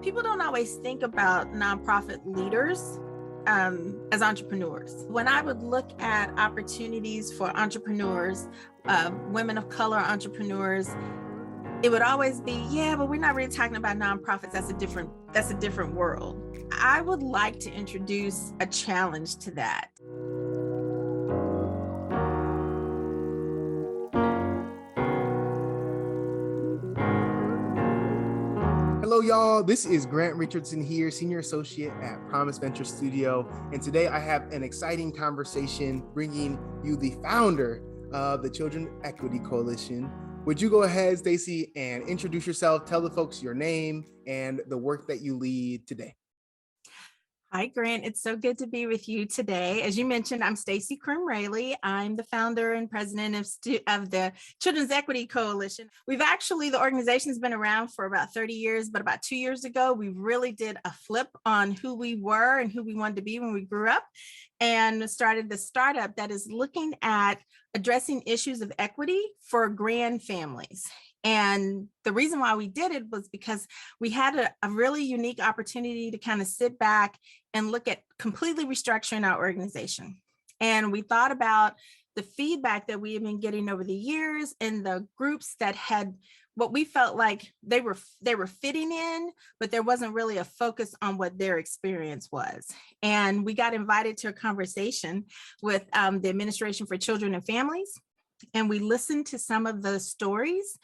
People don't always think about nonprofit leaders as entrepreneurs. When I would look at opportunities for entrepreneurs, women of color entrepreneurs, it would always be, yeah, but we're not really talking about nonprofits. That's a different world. I would like to introduce a challenge to that. Hello, y'all. This is Grant Richardson here, Senior Associate at Promise Venture Studio. And today I have an exciting conversation bringing you the founder of the Children Equity Coalition. Would you go ahead, Staci, and introduce yourself, tell the folks your name and the work that you lead today? Hi, Grant. It's so good to be with you today. As you mentioned, I'm Staci Croom-Raley. I'm the founder and president of the Children's Equity Coalition. The organization's been around for about 30 years, but about 2 years ago, we really did a flip on who we were and who we wanted to be when we grew up, and started the startup that is looking at addressing issues of equity for GrandFamilies. And the reason why we did it was because we had a really unique opportunity to kind of sit back and look at completely restructuring our organization. And we thought about the feedback that we had been getting over the years and the groups that had what we felt like they were fitting in, but there wasn't really a focus on what their experience was. And we got invited to a conversation with the Administration for Children and Families. And we listened to some of the stories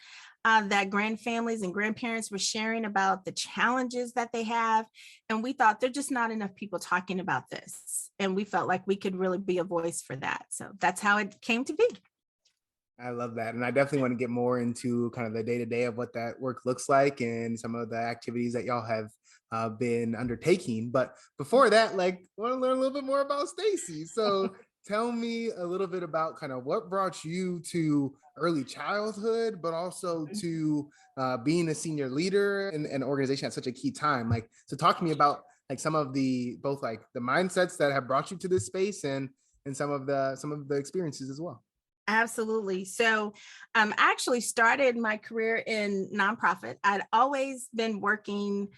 that GrandFamilies and grandparents were sharing about the challenges that they have. And we thought there's just not enough people talking about this. And we felt like we could really be a voice for that. So that's how it came to be. I love that. And I definitely want to get more into kind of the day-to-day of what that work looks like and some of the activities that y'all have been undertaking. But before that, I want to learn a little bit more about Staci. So tell me a little bit about kind of what brought you to early childhood, but also to being a senior leader in an organization at such a key time. So talk to me about some of the mindsets that have brought you to this space and some of the experiences as well. Absolutely. So I actually started my career in nonprofit. I'd always been working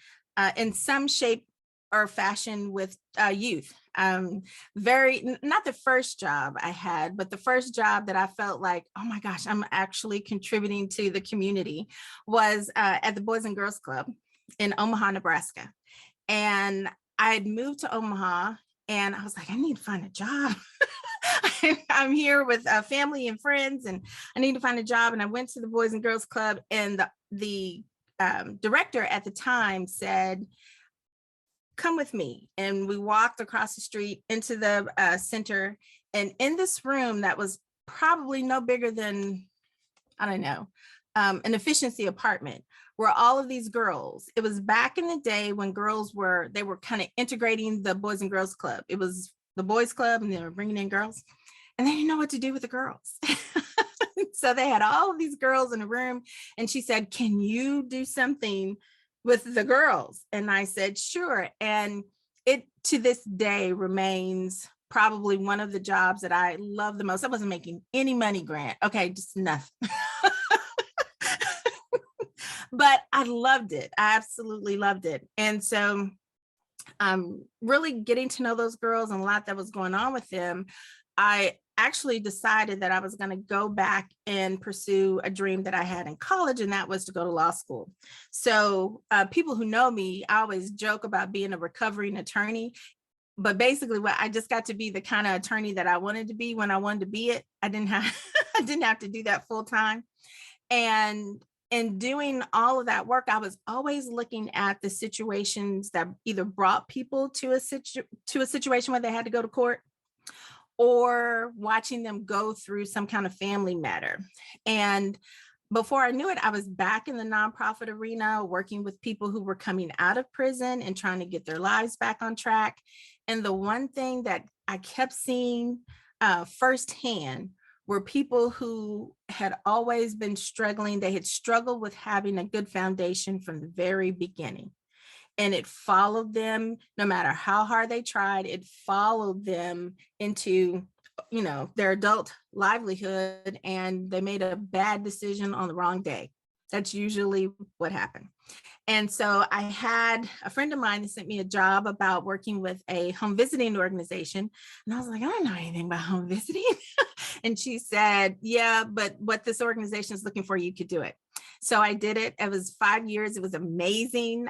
in some shape or fashion with youth. Not the first job I had, but the first job that I felt like, oh my gosh, I'm actually contributing to the community was at the Boys and Girls Club in Omaha, Nebraska. And I had moved to Omaha and I was like, I need to find a job. I'm here with family and friends and I need to find a job. And I went to the Boys and Girls Club, and the director at the time said, come with me. And we walked across the street into the center. And in this room that was probably no bigger than, I don't know, an efficiency apartment, were all of these girls. It was back in the day when they were kind of integrating the Boys and Girls Club. It was the boys club and they were bringing in girls, and they didn't know what to do with the girls. So they had all of these girls in a room, and she said, can you do something with the girls? And I said, sure. And it to this day remains probably one of the jobs that I love the most. I wasn't making any money, Grant. Okay, just nothing. But I loved it. I absolutely loved it. And so really getting to know those girls and a lot that was going on with them, I actually decided that I was going to go back and pursue a dream that I had in college, and that was to go to law school. So people who know me, I always joke about being a recovering attorney, but basically I just got to be the kind of attorney that I wanted to be when I wanted to be it. I didn't have to do that full time. And in doing all of that work, I was always looking at the situations that either brought people to a situation where they had to go to court, or watching them go through some kind of family matter. And before I knew it, I was back in the nonprofit arena, working with people who were coming out of prison and trying to get their lives back on track. And the one thing that I kept seeing firsthand were people who had always been struggling. They had struggled with having a good foundation from the very beginning. And it followed them, no matter how hard they tried, it followed them into, their adult livelihood, and they made a bad decision on the wrong day. That's usually what happened. And so I had a friend of mine that sent me a job about working with a home visiting organization. And I was like, I don't know anything about home visiting. And she said, yeah, but what this organization is looking for, you could do it. So I did it. It was 5 years. It was amazing,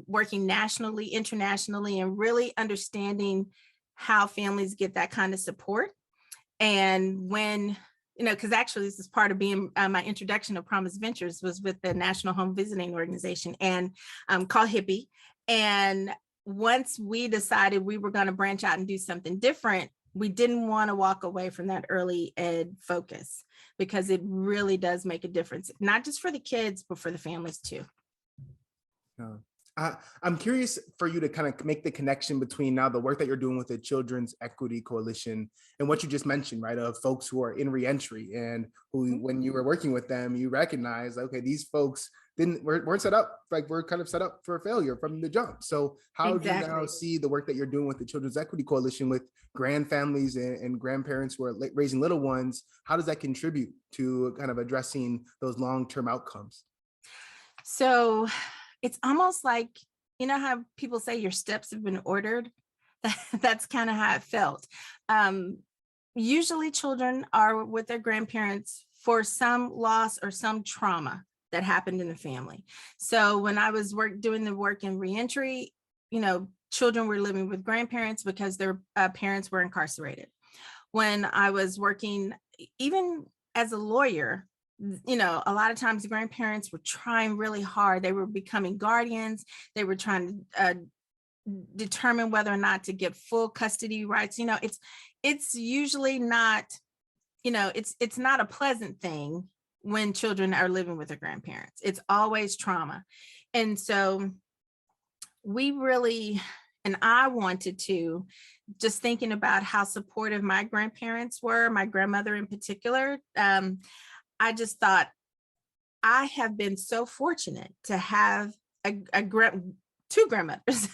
working nationally, internationally, and really understanding how families get that kind of support. And when, because actually this is part of being my introduction of Promise Ventures was with the National Home Visiting Organization and called Hippie. And once we decided we were going to branch out and do something different, we didn't want to walk away from that early ed focus because it really does make a difference, not just for the kids, but for the families too. Uh, I'm curious for you to kind of make the connection between now the work that you're doing with the Children's Equity Coalition and what you just mentioned, right, of folks who are in reentry and who, when you were working with them, you recognize, okay, these folks weren't set up, like we're kind of set up for failure from the jump. So how do you now see the work that you're doing with the Children's Equity Coalition with grandfamilies and grandparents who are raising little ones? How does that contribute to kind of addressing those long-term outcomes? So it's almost like, how people say your steps have been ordered? That's kind of how it felt. Usually children are with their grandparents for some loss or some trauma that happened in the family. So when I was doing the work in reentry, children were living with grandparents because their parents were incarcerated. When I was working, even as a lawyer, a lot of times the grandparents were trying really hard. They were becoming guardians. They were trying to determine whether or not to get full custody rights. It's usually not, it's not a pleasant thing when children are living with their grandparents. It's always trauma. And so I wanted to, just thinking about how supportive my grandparents were, my grandmother in particular, I just thought, I have been so fortunate to have two grandmothers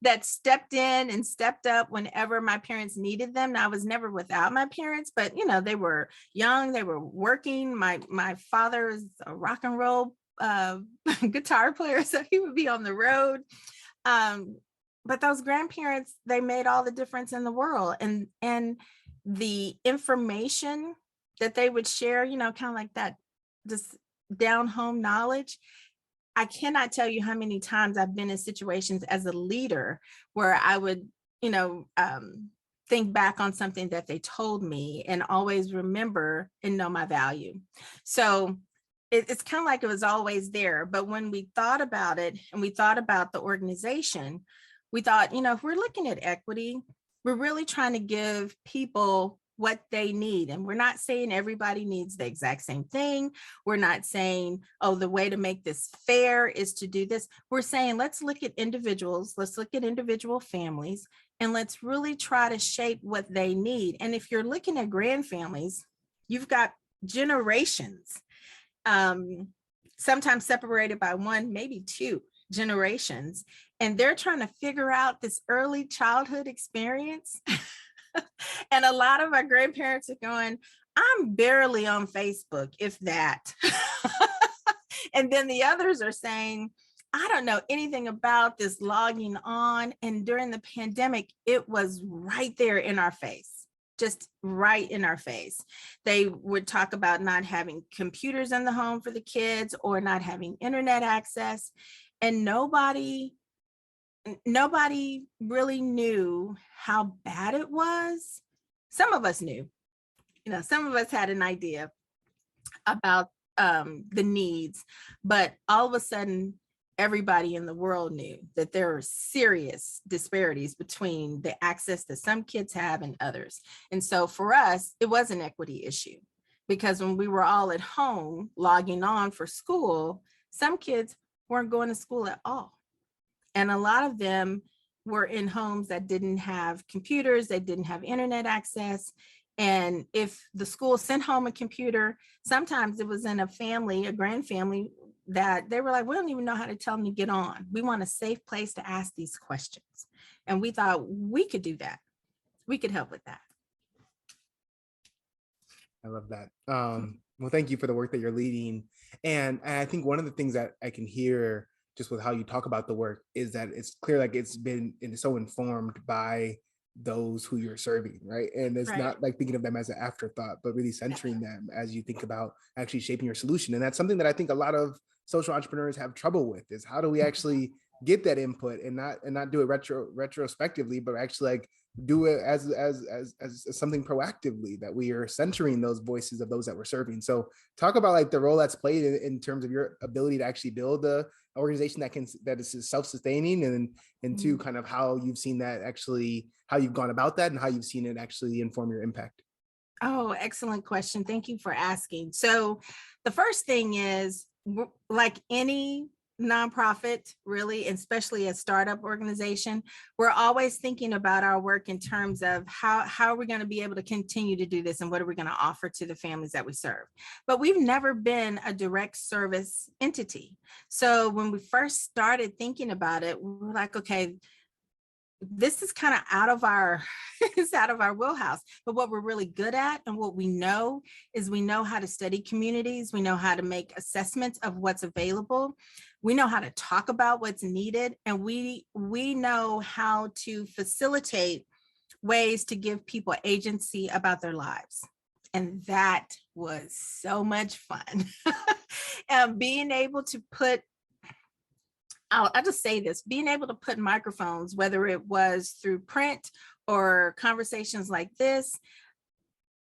that stepped in and stepped up whenever my parents needed them. Now, I was never without my parents, but they were young, they were working. My father is a rock and roll guitar player, so he would be on the road. But those grandparents, they made all the difference in the world. And the information that they would share, kind of like that, just down home knowledge. I cannot tell you how many times I've been in situations as a leader where I would, think back on something that they told me and always remember and know my value. So it's kind of like it was always there. But when we thought about it and we thought about the organization, we thought, if we're looking at equity, we're really trying to give people what they need. And we're not saying everybody needs the exact same thing. We're not saying, oh, the way to make this fair is to do this. We're saying, let's look at individuals, let's look at individual families, and let's really try to shape what they need. And if you're looking at grandfamilies, you've got generations, sometimes separated by one, maybe two generations, and they're trying to figure out this early childhood experience. And a lot of my grandparents are going, I'm barely on Facebook, if that. And then the others are saying, I don't know anything about this logging on. And during the pandemic, it was right there in our face, just right in our face. They would talk about not having computers in the home for the kids or not having internet access. And nobody really knew how bad it was. Some of us knew, some of us had an idea about the needs, but all of a sudden, everybody in the world knew that there are serious disparities between the access that some kids have and others. And so for us, it was an equity issue because when we were all at home logging on for school, some kids weren't going to school at all. And a lot of them were in homes that didn't have computers, they didn't have internet access. And if the school sent home a computer, sometimes it was in a family, a grandfamily, that they were like, we don't even know how to tell them to get on. We want a safe place to ask these questions. And we thought we could do that. We could help with that. I love that. Well, thank you for the work that you're leading. And I think one of the things that I can hear just with how you talk about the work is that it's clear like it's so informed by those who you're serving, right? And it's Right. not like thinking of them as an afterthought, but really centering them as you think about actually shaping your solution. And that's something that I think a lot of social entrepreneurs have trouble with, is how do we actually get that input and not do it retrospectively, but actually like do it as something proactively, that we are centering those voices of those that we're serving. So talk about like the role that's played in terms of your ability to actually build a organization that is self-sustaining, and two, kind of how you've seen that actually, how you've gone about that and how you've seen it actually inform your impact. Oh, excellent question. Thank you for asking. So the first thing is, like any nonprofit, really, especially a startup organization, we're always thinking about our work in terms of how are we going to be able to continue to do this, and what are we going to offer to the families that we serve. But we've never been a direct service entity. So when we first started thinking about it, we were like, okay, this is kind of out of our it's out of our wheelhouse. But what we're really good at and what we know is, we know how to study communities, we know how to make assessments of what's available, we know how to talk about what's needed, and we know how to facilitate ways to give people agency about their lives. And that was so much fun. And being able to put, I'll just say this, being able to put microphones, whether it was through print or conversations like this,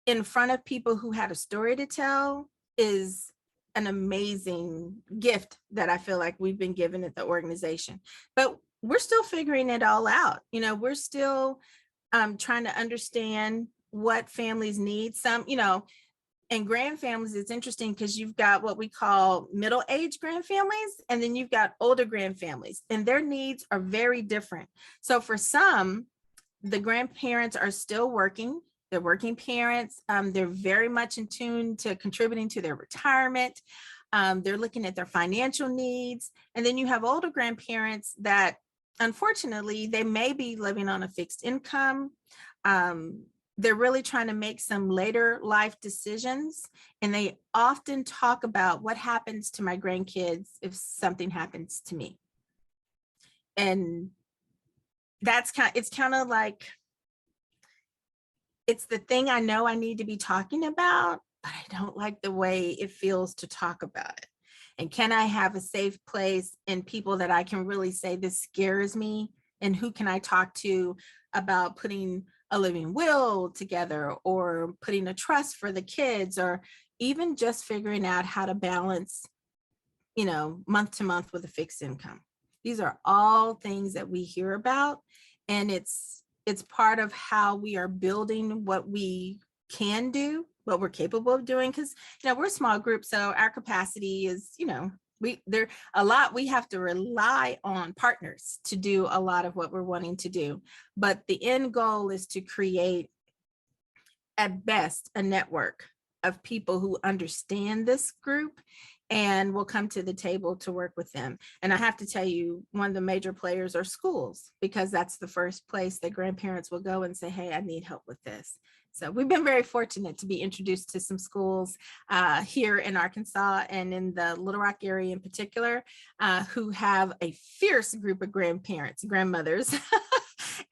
in front of people who had a story to tell, is an amazing gift that I feel like we've been given at the organization. But we're still figuring it all out. We're still trying to understand what families need. Some, and GrandFamilies, it's interesting because you've got what we call middle-aged GrandFamilies, and then you've got older GrandFamilies, and their needs are very different. So for some, the grandparents are still working. They're working parents. They're very much in tune to contributing to their retirement. They're looking at their financial needs. And then you have older grandparents that, unfortunately, they may be living on a fixed income. They're really trying to make some later life decisions. And they often talk about what happens to my grandkids if something happens to me. And it's kind of like, it's the thing I know I need to be talking about, but I don't like the way it feels to talk about it. And can I have a safe place and people that I can really say, this scares me? And who can I talk to about putting a living will together, or putting a trust for the kids, or even just figuring out how to balance, month to month with a fixed income? These are all things that we hear about, and it's part of how we are building what we can do, what we're capable of doing. Because we're a small group, so our capacity is, we have to rely on partners to do a lot of what we're wanting to do. But the end goal is to create, at best, a network of people who understand this group and will come to the table to work with them. And I have to tell you, one of the major players are schools, because that's the first place that grandparents will go and say, hey, I need help with this. So we've been very fortunate to be introduced to some schools here in Arkansas, and in the Little Rock area in particular, who have a fierce group of grandmothers,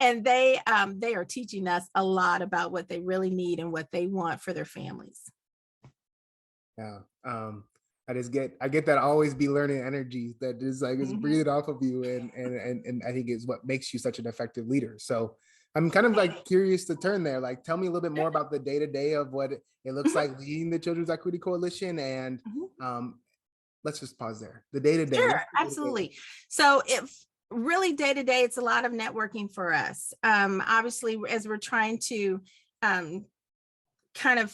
and they are teaching us a lot about what they really need and what they want for their families. Yeah. I get that always be learning energy that is like, it's breathing off of you. And I think is what makes you such an effective leader. So I'm kind of like curious to turn there. Like, tell me a little bit more about the day-to-day of what it looks like leading the Children's Equity Coalition. And let's just pause there. The day-to-day. Sure, absolutely. So if really day-to-day, it's a lot of networking for us. Obviously, as we're trying to kind of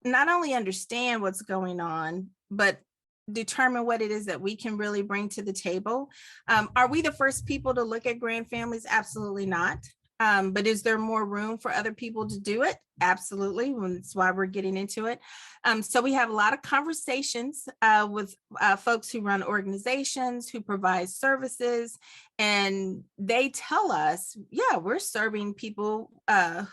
not only understand what's going on, but determine what it is that we can really bring to the table. Are we the first people to look at GrandFamilies? Absolutely not. But is there more room for other people to do it? Absolutely. That's why we're getting into it. So we have a lot of conversations with folks who run organizations, who provide services, and they tell us, yeah, we're serving people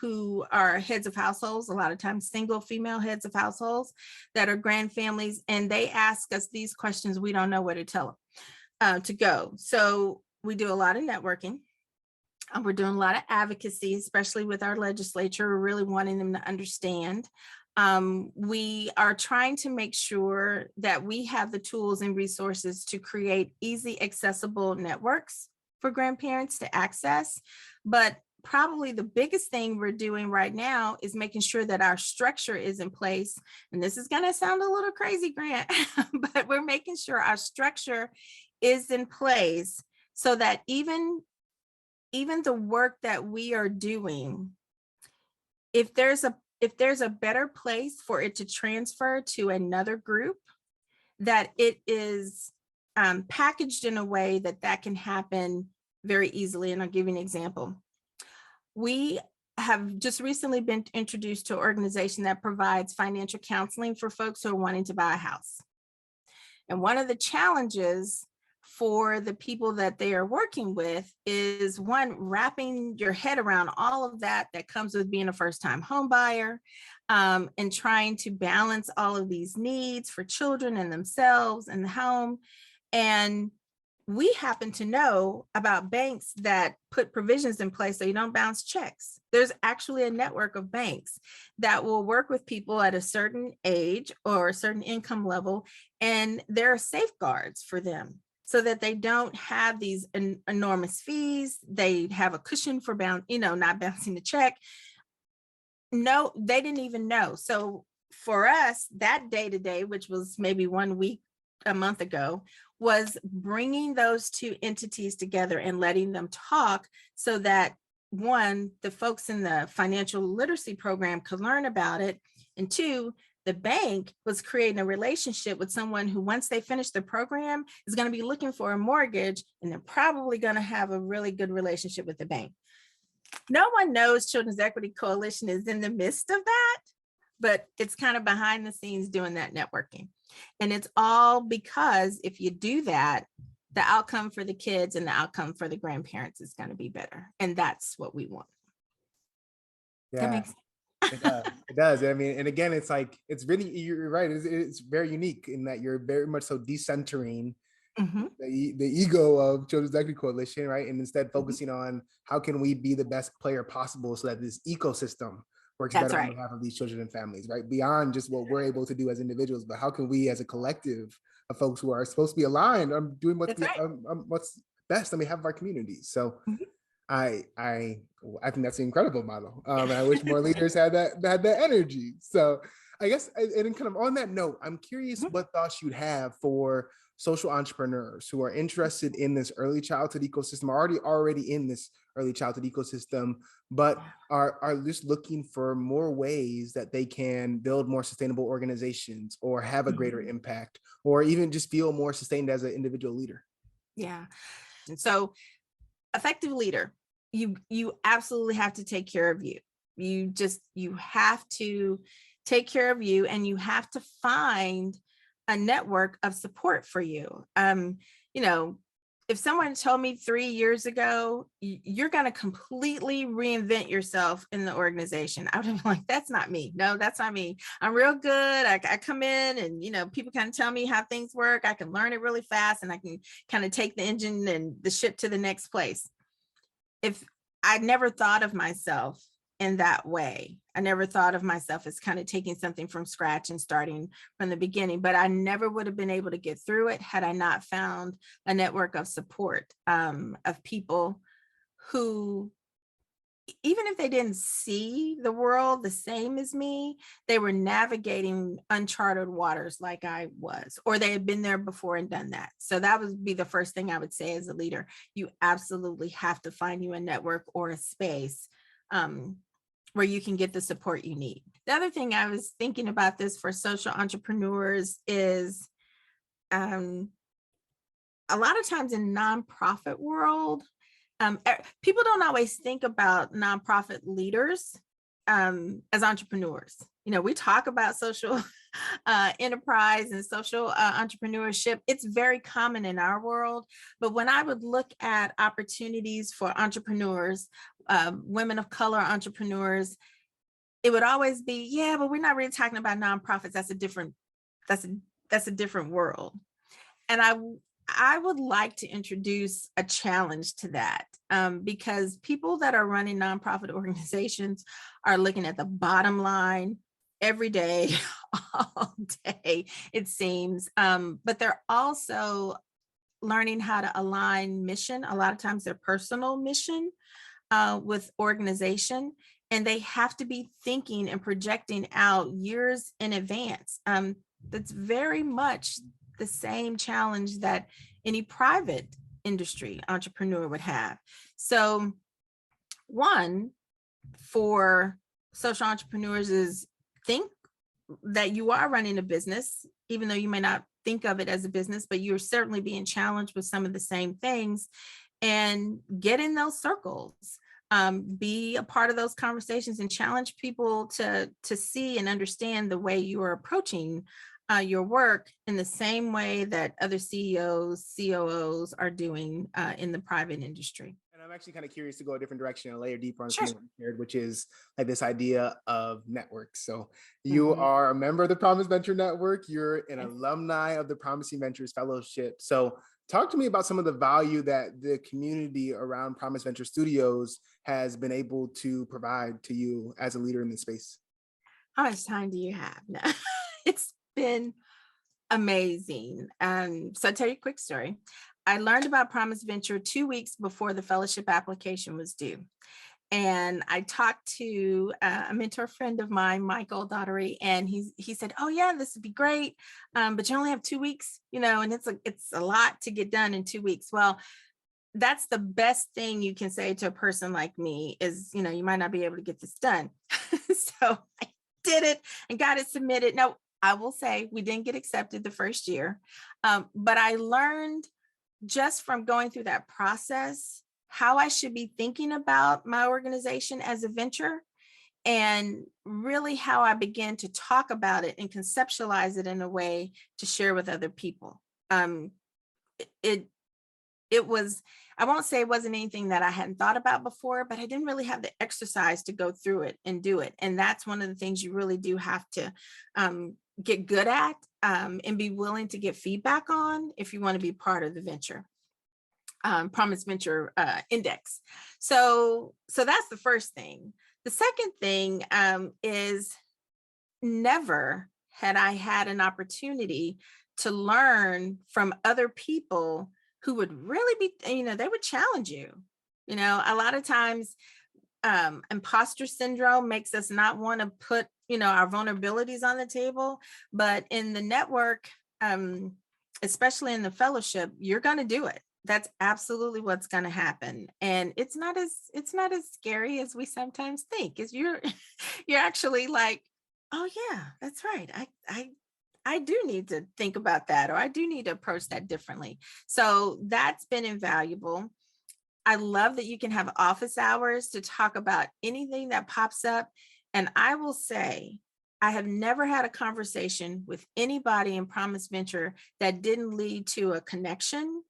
who are heads of households, a lot of times single female heads of households that are grand families, and they ask us these questions. We don't know where to tell them to go. So we do a lot of networking. We're doing a lot of advocacy, especially with our legislature. We're really wanting them to understand. We are trying to make sure that we have the tools and resources to create easy, accessible networks for grandparents to access. But probably the biggest thing we're doing right now is making sure that our structure is in place. And this is going to sound a little crazy, Grant, but we're making sure our structure is in place so that even the work that we are doing, if there's a better place for it to transfer to another group, that it is packaged in a way that that can happen very easily. And I'll give you an example. We have just recently been introduced to an organization that provides financial counseling for folks who are wanting to buy a house. And one of the challenges for the people that they are working with is, one, wrapping your head around all of that comes with being a first-time home buyer, and trying to balance all of these needs for children and themselves and the home. And we happen to know about banks that put provisions in place so you don't bounce checks. There's actually a network of banks that will work with people at a certain age or a certain income level, and there are safeguards for them so that they don't have these enormous fees. They have a cushion for not bouncing the check. No, they didn't even know. So for us, that day-to-day, which was maybe 1 week, a month ago, was bringing those two entities together and letting them talk so that, one, the folks in the financial literacy program could learn about it, and two, the bank was creating a relationship with someone who, once they finish the program, is going to be looking for a mortgage, and they're probably going to have a really good relationship with the bank. No one knows Children's Equity Coalition is in the midst of that, but it's kind of behind the scenes doing that networking. And it's all because if you do that, the outcome for the kids and the outcome for the grandparents is going to be better. And that's what we want. Yeah. That makes sense. It does. I mean, and again, it's like, it's really, you're right. It's very unique in that you're very much so decentering the ego of Children's Equity Coalition, right? And instead focusing on how can we be the best player possible so that this ecosystem works better on behalf of these children and families, right? Beyond just what we're able to do as individuals, but how can we as a collective of folks who are supposed to be aligned on doing what's best on behalf of our communities. So I think that's an incredible model. And I wish more leaders had that energy. So I guess, and kind of on that note, I'm curious what thoughts you'd have for social entrepreneurs who are interested in this early childhood ecosystem, already in this early childhood ecosystem, but are just looking for more ways that they can build more sustainable organizations or have a greater impact, or even just feel more sustained as an individual leader. Yeah. And so, effective leader, you absolutely have to take care of you. You have to take care of you, and you have to find a network of support for you. If someone told me 3 years ago, you're going to completely reinvent yourself in the organization, I would have been like, that's not me. No, that's not me. I'm real good. I come in and, people kind of tell me how things work. I can learn it really fast, and I can kind of take the engine and the ship to the next place. If I never thought of myself in that way, I never thought of myself as kind of taking something from scratch and starting from the beginning, but I never would have been able to get through it had I not found a network of support, of people who, even if they didn't see the world the same as me, they were navigating uncharted waters like I was, or they had been there before and done that. So that would be the first thing I would say as a leader. You absolutely have to find you a network or a space where you can get the support you need. The other thing I was thinking about this for social entrepreneurs is a lot of times in nonprofit world, People don't always think about nonprofit leaders as entrepreneurs. You know, we talk about social enterprise and social entrepreneurship. It's very common in our world. But when I would look at opportunities for entrepreneurs, women of color entrepreneurs, it would always be, yeah, but we're not really talking about nonprofits. That's a different world. And I would like to introduce a challenge to that, because people that are running nonprofit organizations are looking at the bottom line every day, all day, it seems. But they're also learning how to align mission, a lot of times their personal mission, with organization. And they have to be thinking and projecting out years in advance. That's very much the same challenge that any private industry entrepreneur would have. So one for social entrepreneurs is think that you are running a business, even though you may not think of it as a business, but you're certainly being challenged with some of the same things, and get in those circles. Be a part of those conversations and challenge people to see and understand the way you are approaching your work in the same way that other CEOs, COOs are doing in the private industry. And I'm actually kind of curious to go a different direction and layer deeper on Sure. something you shared, which is like this idea of networks. So you Mhm. are a member of the Promise Venture Network. You're an Okay. alumni of the Promising Ventures Fellowship. So talk to me about some of the value that the community around Promise Venture Studios has been able to provide to you as a leader in this space. How much time do you have? No. It's been amazing. So I'll tell you a quick story. I learned about Promise Venture 2 weeks before the fellowship application was due. And I talked to a mentor friend of mine, Michael Daughtery, and he said, "Oh yeah, this would be great, but you only have 2 weeks, you know, and it's a lot to get done in 2 weeks." Well, that's the best thing you can say to a person like me is, you know, you might not be able to get this done. So I did it and got it submitted. Now, I will say we didn't get accepted the first year, but I learned just from going through that process how I should be thinking about my organization as a venture, and really how I began to talk about it and conceptualize it in a way to share with other people. Um, it it was, I won't say it wasn't anything that I hadn't thought about before, but I didn't really have the exercise to go through it and do it. And that's one of the things you really do have to get good at, and be willing to get feedback on if you want to be part of the venture. Promise Venture Index. So that's the first thing. The second thing is, never had I had an opportunity to learn from other people who would really be, you know, they would challenge you. You know, a lot of times imposter syndrome makes us not want to put, you know, our vulnerabilities on the table. But in the network, especially in the fellowship, you're going to do it. That's absolutely what's going to happen. And it's not as scary as we sometimes think. Is you're actually like, oh yeah, that's right. I do need to think about that, or I do need to approach that differently. So that's been invaluable. I love that you can have office hours to talk about anything that pops up. And I will say, I have never had a conversation with anybody in Promise Venture that didn't lead to a connection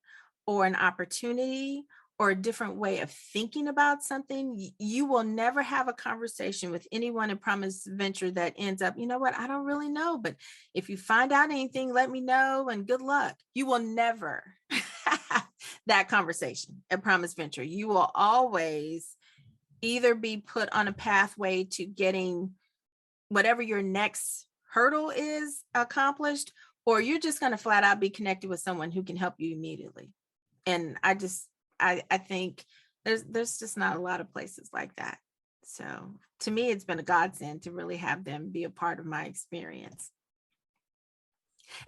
or an opportunity or a different way of thinking about something. You will never have a conversation with anyone in Promise Venture that ends up, you know what, I don't really know, but if you find out anything, let me know and good luck. You will never have that conversation at Promise Venture. You will always either be put on a pathway to getting whatever your next hurdle is accomplished, or you're just going to flat out be connected with someone who can help you immediately. And I think there's just not a lot of places like that. So to me, it's been a godsend to really have them be a part of my experience.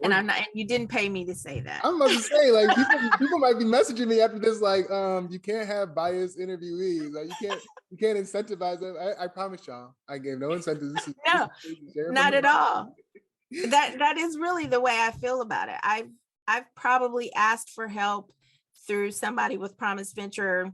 And I'm not, and you didn't pay me to say that. I'm about to say, like, people might be messaging me after this, like, you can't have biased interviewees. Like, you can't incentivize them. I promise y'all, I gave no incentives. No, This is sharing from not the at heart. all. That is really the way I feel about it. I've probably asked for help through somebody with Promise Venture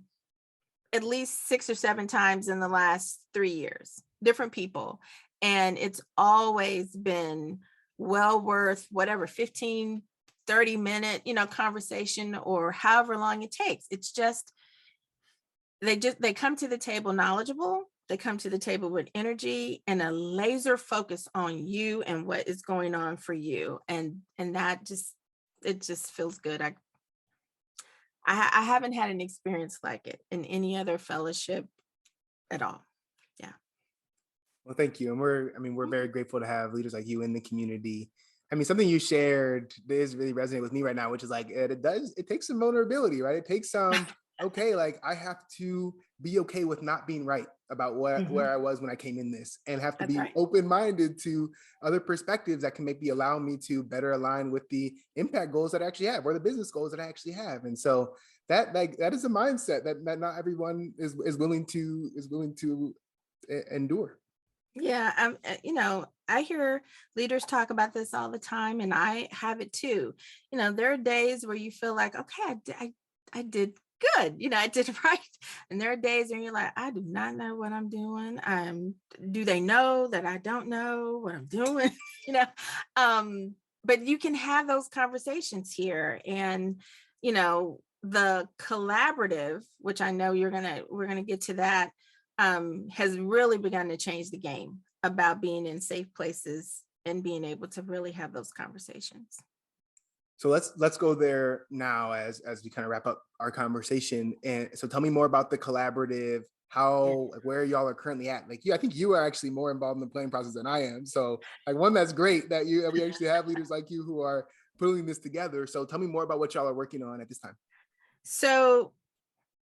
at least 6 or 7 times in the last 3 years, different people. And it's always been well worth whatever 15, 30 minute, conversation or however long it takes. It's just, they come to the table knowledgeable. They come to the table with energy and a laser focus on you and what is going on for you. And that just, it just feels good. I haven't had an experience like it in any other fellowship at all. Yeah. Well, thank you. And we're very grateful to have leaders like you in the community. I mean, something you shared is really resonating with me right now, which is like, it takes some vulnerability, right? It takes some, okay, like I have to be okay with not being right about where Mhm. I was when I came in this, and have to That's be right. open-minded to other perspectives that can maybe allow me to better align with the impact goals that I actually have, or the business goals that I actually have. And so that is a mindset that not everyone is willing to endure. Yeah, I hear leaders talk about this all the time, and I have it too. There are days where you feel like, okay, I did good, I did right. And there are days when you're like, I do not know what I'm doing. Do they know that I don't know what I'm doing? you know, but you can have those conversations here, and the collaborative, which I know we're gonna get to that, has really begun to change the game about being in safe places and being able to really have those conversations. So let's go there now as we kind of wrap up our conversation. And so tell me more about the collaborative, Yeah. how, like, where y'all are currently at. Like, I think you are actually more involved in the planning process than I am. So like, one, that's great that we actually have leaders like you who are putting this together. So tell me more about what y'all are working on at this time. So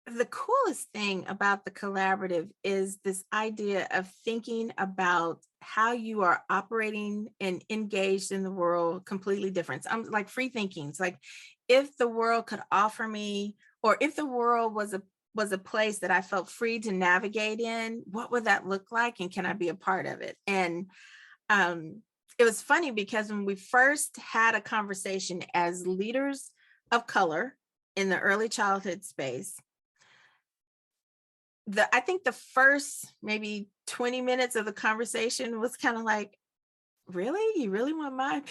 the coolest thing about the collaborative is this idea of thinking about how you are operating and engaged in the world completely different. I'm like free thinking. It's like if the world could offer me, or if the world was a place that I felt free to navigate in, what would that look like? And can I be a part of it? And um, it was funny because when we first had a conversation as leaders of color in the early childhood space, I think the first maybe 20 minutes of the conversation was kind of like, really? You really want my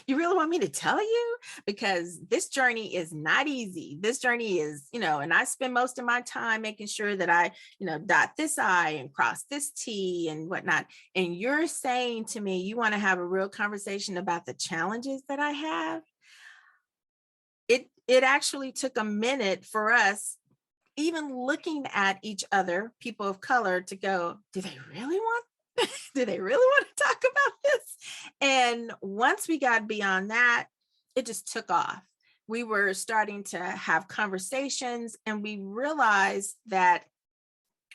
you really want me to tell you? Because this journey is not easy. This journey is, and I spend most of my time making sure that I, dot this I and cross this T and whatnot. And you're saying to me, you want to have a real conversation about the challenges that I have. It actually took a minute for us, even looking at each other, people of color, to go, do they really want do they really want to talk about this? And once we got beyond that, it just took off. We were starting to have conversations, and we realized that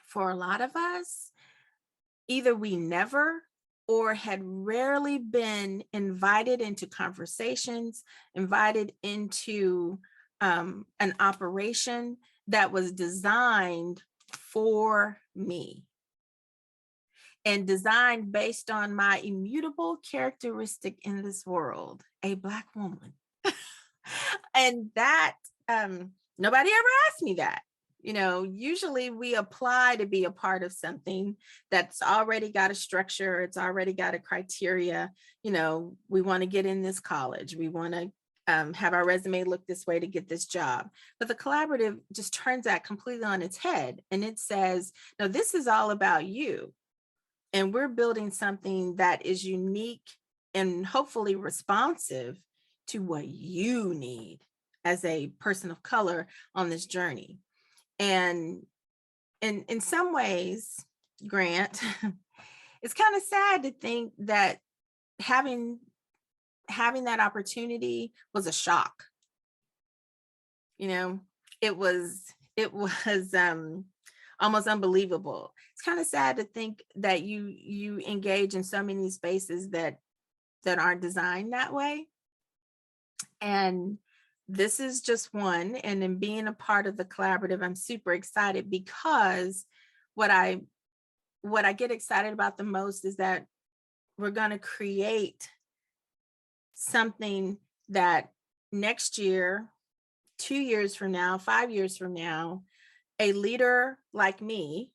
for a lot of us, either we never or had rarely been invited into conversations, invited into an operation that was designed for me and designed based on my immutable characteristic in this world, a Black woman. And that, nobody ever asked me that. Usually we apply to be a part of something that's already got a structure, it's already got a criteria. We want to get in this college, we want to have our resume look this way to get this job. But the collaborative just turns that completely on its head, and it says, no, this is all about you. And we're building something that is unique and hopefully responsive to what you need as a person of color on this journey. And in some ways, Grant, it's kind of sad to think that having that opportunity was a shock. You know, it was almost unbelievable. It's kind of sad to think that you engage in so many spaces that aren't designed that way. And this is just one. And in being a part of the collaborative, I'm super excited because what I what I get excited about the most is that we're going to create something that next year, 2 years from now, 5 years from now, a leader like me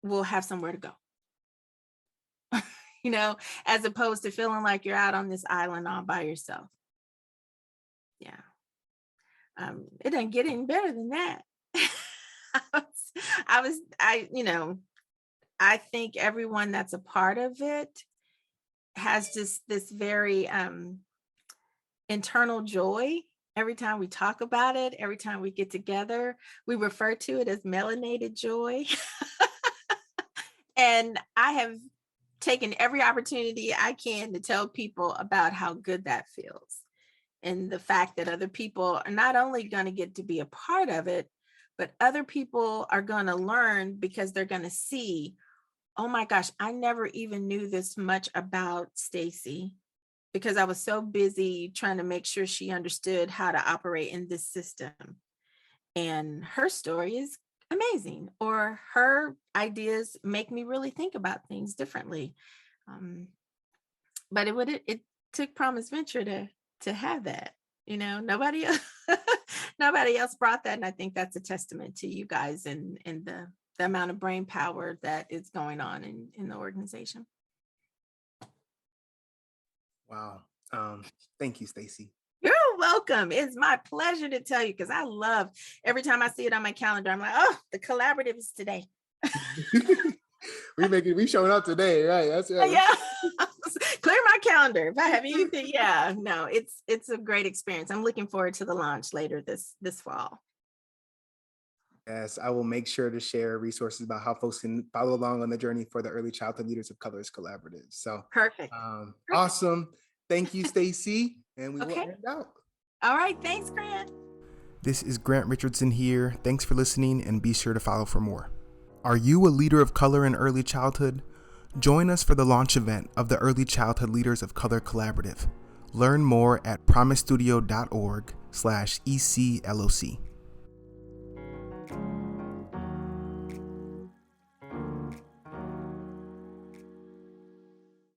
will have somewhere to go, you know, as opposed to feeling like you're out on this island all by yourself. Yeah. It doesn't get any better than that. I you know, I think everyone that's a part of it has just this very internal joy every time we talk about it, every time we get together. We refer to it as melanated joy. And I have taken every opportunity I can to tell people about how good that feels. And the fact that other people are not only going to get to be a part of it, but other people are going to learn because they're going to see, oh my gosh, I never even knew this much about Staci because I was so busy trying to make sure she understood how to operate in this system. And her story is amazing, or her ideas make me really think about things differently. Um, but it took Promise Venture to have that. You know, nobody else, nobody else brought that, and I think that's a testament to you guys and the amount of brain power that is going on in the organization. Wow. Thank you, Staci. You're welcome. It's my pleasure to tell you because I love every time I see it on my calendar. I'm like, oh, the collaborative is today. We showing up today, right? That's right. Yeah. Clear my calendar. If I have anything, yeah, no, it's a great experience. I'm looking forward to the launch later this fall. Yes, I will make sure to share resources about how folks can follow along on the journey for the Early Childhood Leaders of Colors Collaborative. So Perfect. awesome. Thank you, Staci. And we will Okay. end out. All right. Thanks, Grant. This is Grant Richardson here. Thanks for listening, and be sure to follow for more. Are you a leader of color in early childhood? Join us for the launch event of the Early Childhood Leaders of Color Collaborative. Learn more at promisestudio.org/ECLOC.